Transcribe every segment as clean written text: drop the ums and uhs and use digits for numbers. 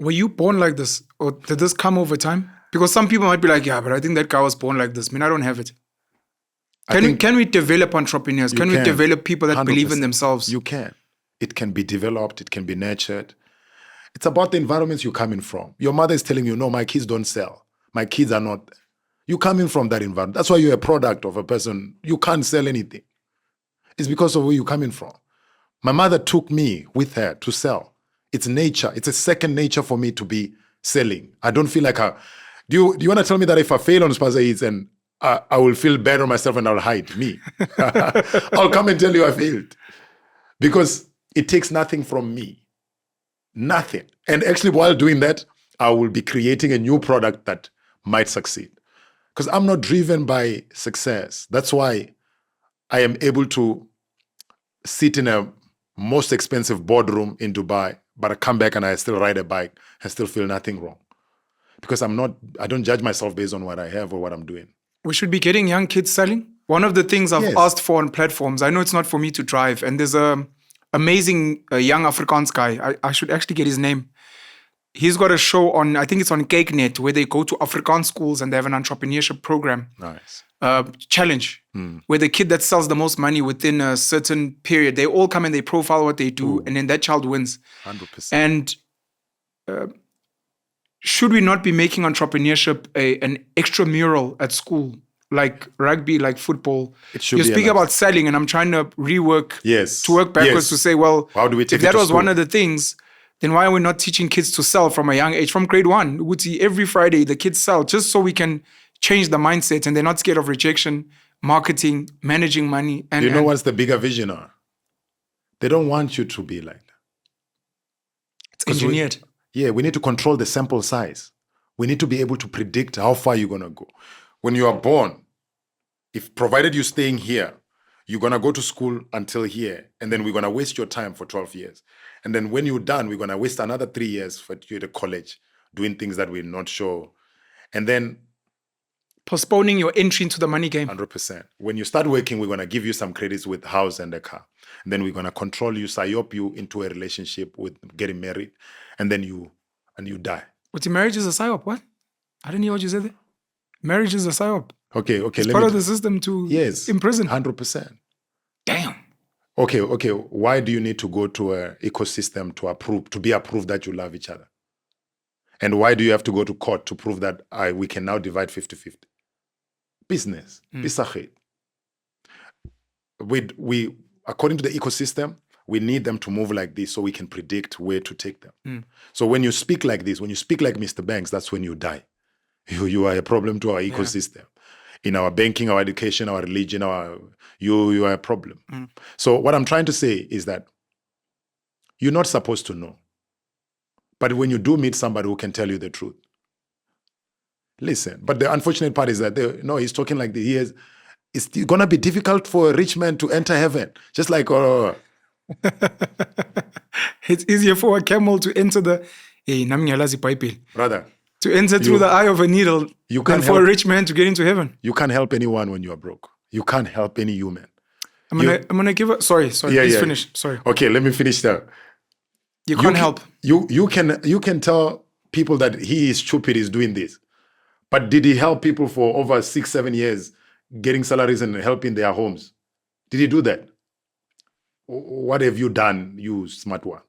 Were you born like this, or did this come over time? Because some people might be like, yeah, but I think that guy was born like this. I mean, I don't have it. Can we develop entrepreneurs? Can we develop people that 100%. Believe in themselves? You can. It can be developed. It can be nurtured. It's about the environments you're coming from. Your mother is telling you, no, my kids don't sell. My kids are not. You're coming from that environment. That's why you're a product of a person. You can't sell anything. It's because of where you're coming from. My mother took me with her to sell. It's nature. It's a second nature for me to be selling. I don't feel like do you want to tell me that if I fail on Spaza Eats and I will feel bad on myself and I'll hide me? I'll come and tell you I failed. Because it takes nothing from me. Nothing. And actually, while doing that, I will be creating a new product that might succeed. Because I'm not driven by success. That's why I am able to sit in a most expensive boardroom in Dubai, but I come back and I still ride a bike. I still feel nothing wrong. Because I don't judge myself based on what I have or what I'm doing. We should be getting young kids selling. One of the things I've asked for on platforms, I know it's not for me to drive, and there's a amazing young Afrikaans guy. I should actually get his name. He's got a show on, I think it's on KykNet, where they go to Afrikaans schools and they have an entrepreneurship program. Nice. Challenge, where the kid that sells the most money within a certain period, they all come and they profile what they do, and then that child wins. 100%. And should we not be making entrepreneurship an extramural at school, like rugby, like football? You speak about selling, and I'm trying to rework to work backwards to say, well, how do we take if that was one of the things, then why are we not teaching kids to sell from a young age, from grade 1? Every Friday the kids sell, just so we can change the mindset and they're not scared of rejection, marketing, managing money. And you know what's the bigger vision are? They don't want you to be like that. It's engineered. We need to control the sample size. We need to be able to predict how far you're going to go. When you are born, if provided you're staying here, you're going to go to school until here, and then we're going to waste your time for 12 years. And then when you're done, we're going to waste another 3 years for you to college, doing things that we're not sure. And then postponing your entry into the money game. 100%. When you start working, we're going to give you some credits with house and a car. And then we're going to control you, psyop you into a relationship with getting married. And then you die. But marriage is a psyop, what? I didn't hear what you said there. Marriage is a psyop. Okay. It's part of the system to imprison. 100%. Damn. Okay. Why do you need to go to an ecosystem to be approved that you love each other? And why do you have to go to court to prove that we can now divide 50-50? Business. We according to the ecosystem, we need them to move like this so we can predict where to take them. So when you speak like this, when you speak like Mr. Banks, that's when you die. You are a problem to our ecosystem. In our banking, our education, our religion, you are a problem. So what I'm trying to say is that you're not supposed to know. But when you do meet somebody who can tell you the truth, listen. But the unfortunate part is that he's talking like this. It's going to be difficult for a rich man to enter heaven. Just like... It's easier for a camel to enter brother, to enter through the eye of a needle than for a rich man to get into heaven. You can't help anyone when you are broke. You can't help any human. I'm gonna give a sorry. Please finish. Sorry. Okay, let me finish that. You can't help. You can tell people that he is stupid, he's doing this. But did he help people for over 6-7 years getting salaries and helping their homes? Did he do that? What have you done, you smart one?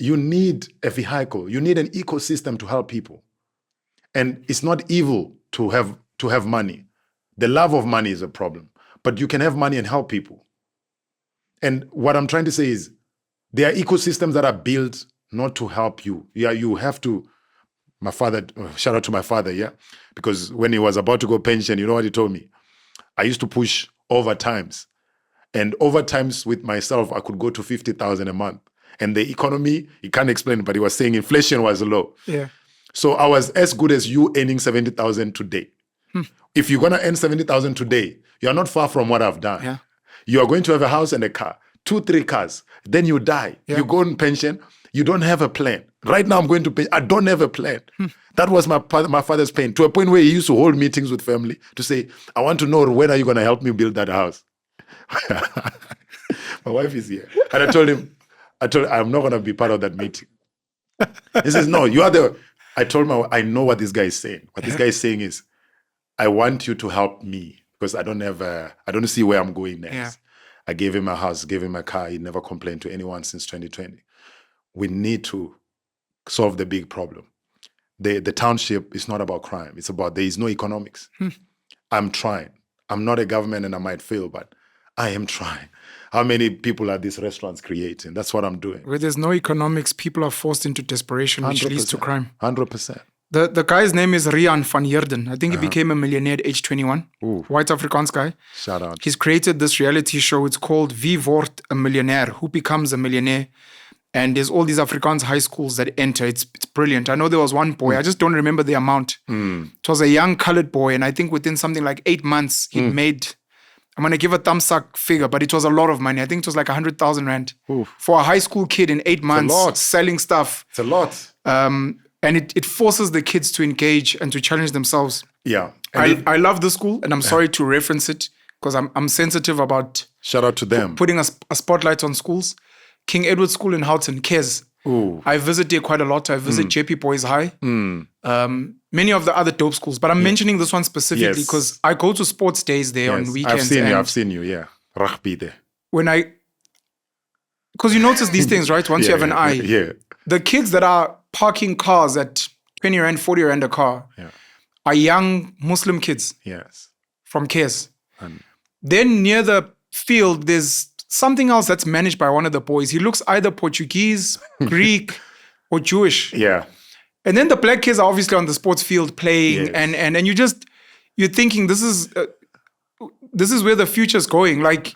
You need a vehicle. You need an ecosystem to help people. And it's not evil to have money. The love of money is a problem. But you can have money and help people. And what I'm trying to say is there are ecosystems that are built not to help you. You have to... My father, shout out to my father, because when he was about to go pension, you know what he told me? I used to push overtimes. And overtimes with myself, I could go to 50,000 a month. And the economy, he can't explain it, but he was saying inflation was low. Yeah. So I was as good as you earning 70,000 today. If you're going to earn 70,000 today, you're not far from what I've done. Yeah. You are going to have a house and a car, 2-3 cars. Then you die. Yeah. You go on pension. You don't have a plan. Right now I'm going to pay. I don't have a plan. That was my father's pain, to a point where he used to hold meetings with family to say, I want to know when are you going to help me build that house? My wife is here. And I told him, I told I'm not going to be part of that meeting. He says, no, you are the... I told him, I know what this guy is saying. What this guy is saying is, I want you to help me because I don't see where I'm going next. Yeah. I gave him a house, gave him a car. He never complained to anyone since 2020. We need to solve the big problem. The township is not about crime. It's about there is no economics. I'm trying. I'm not a government and I might fail, but I am trying. How many people are these restaurants creating? That's what I'm doing. Where there's no economics, people are forced into desperation, which leads to crime. 100%. The guy's name is Rian van Heerden. I think he became a millionaire at age 21. Ooh. White Afrikaans guy. Shout out. He's created this reality show. It's called Vort, a millionaire. Who becomes a millionaire? And there's all these Afrikaans high schools that enter. It's brilliant. I know there was one boy. I just don't remember the amount. It was a young colored boy. And I think within something like 8 months, he made... I'm going to give a thumbs up figure, but it was a lot of money. I think it was like 100,000 rand. For a high school kid in 8 months selling stuff. It's a lot. And it forces the kids to engage and to challenge themselves. Yeah. I love the school, and I'm sorry to reference it because I'm sensitive about shout out to them. Putting a spotlight on schools. King Edward School in Houghton, Kes. I visit there quite a lot. I visit JP Boys High. Many of the other dope schools, but I'm mentioning this one specifically because I go to sports days there on weekends. I've seen you, yeah. Rugby there. Because you notice these things, right? Once you have an eye. Yeah. The kids that are parking cars at 20 rand, 40 rand a car are young Muslim kids. Yes. From Kes. Then near the field, there's something else that's managed by one of the boys. He looks either Portuguese, Greek, or Jewish. Yeah. And then the black kids are obviously on the sports field playing, and you're thinking this is where the future's going. Like,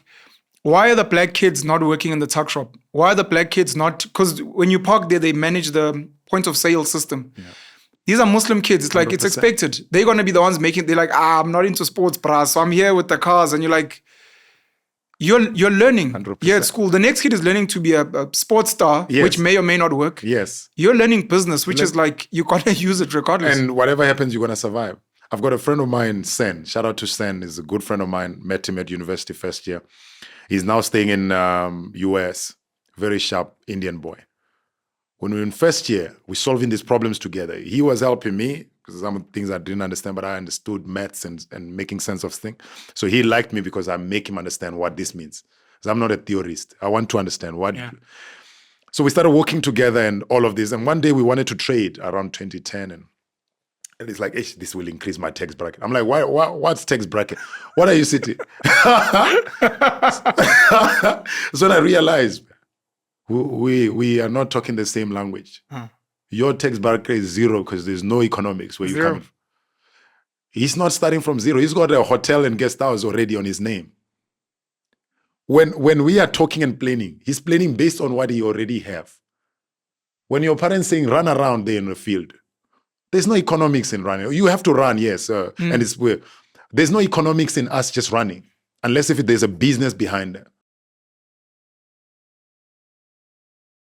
why are the black kids not working in the tuck shop? Why are the black kids not? Because when you park there, they manage the point of sale system. Yeah. These are Muslim kids. It's like 100%. It's expected. They're gonna be the ones making. They're like, I'm not into sports, brah, so I'm here with the cars, and you're like. You're learning 100%. Here at school. The next kid is learning to be a sports star, which may or may not work. Yes. You're learning business, which is like, you gotta use it regardless. And whatever happens, you're gonna survive. I've got a friend of mine, Sen. Shout out to Sen. He's a good friend of mine. Met him at university first year. He's now staying in US. Very sharp Indian boy. When we were in first year, we're solving these problems together. He was helping me because some things I didn't understand, but I understood maths and making sense of things. So he liked me because I make him understand what this means. Because I'm not a theorist. I want to understand what. Yeah. So we started working together and all of this. And one day we wanted to trade around 2010. And it's like, this will increase my tax bracket. I'm like, what's tax bracket? What are you sitting? So I realized we are not talking the same language. Your tax bracket is 0 because there's no economics where you come from. He's not starting from 0. He's got a hotel and guest house already on his name. When we are talking and planning, he's planning based on what he already have. When your parents saying run around there in the field, there's no economics in running. You have to run, yes. And there's no economics in us just running, unless if there's a business behind it.